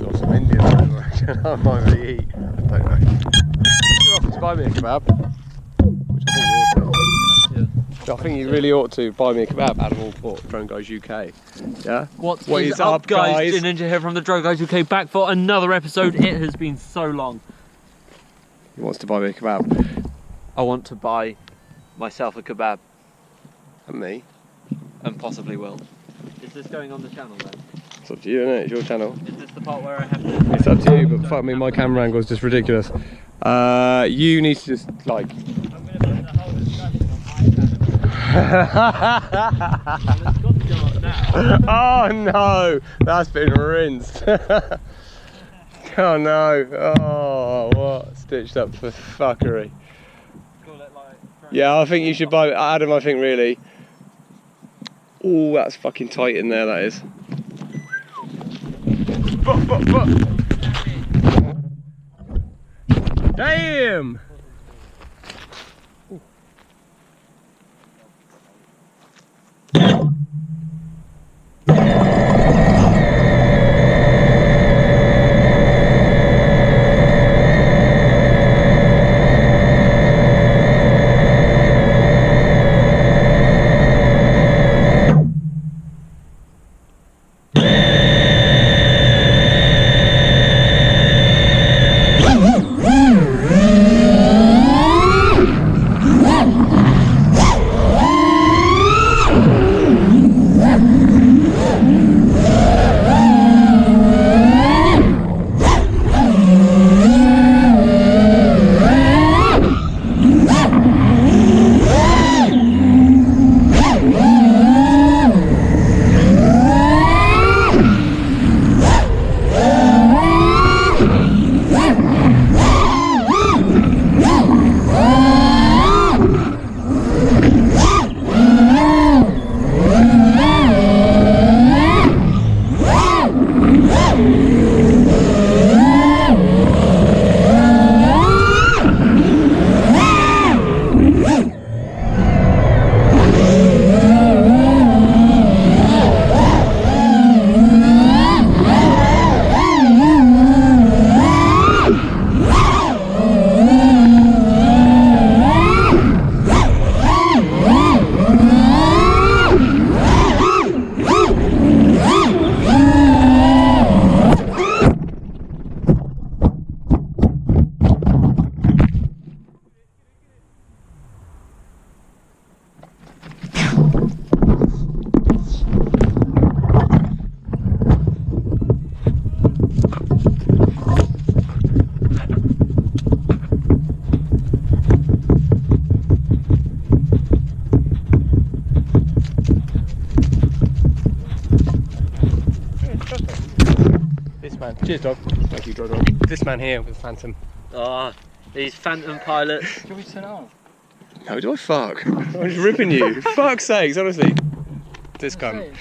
I got some Indian I might really eat. I don't know. You offered to buy me a kebab, which I think you ought to. I think you really ought to buy me a kebab out of all for Drone Guys UK. Yeah? What is up, guys? Ninja here from the Drone Guys UK, back for another episode. It has been so long. He wants to buy me a kebab. I want to buy myself a kebab. And me. And possibly will. Is this going on the channel then? It's up to you, isn't it? It's your channel. Is this the part where I have to... It's up to you, but fuck me, my camera angle is just ridiculous. You need to just, like... I'm going to put the whole discussion on my channel. It's got to go up now. Oh no! That's been rinsed. Oh no! Oh, what? Stitched up for fuckery. Call it like... Yeah, I think you should buy... Adam, I think really... Oh, that's fucking tight in there, that is. Damn! Cheers, dog. Thank you, dog. This man here with the Phantom. Ah, these Phantom pilots. Can we turn it on? How do I fuck? I'm just ripping you. Fuck's sakes, honestly. This cunt.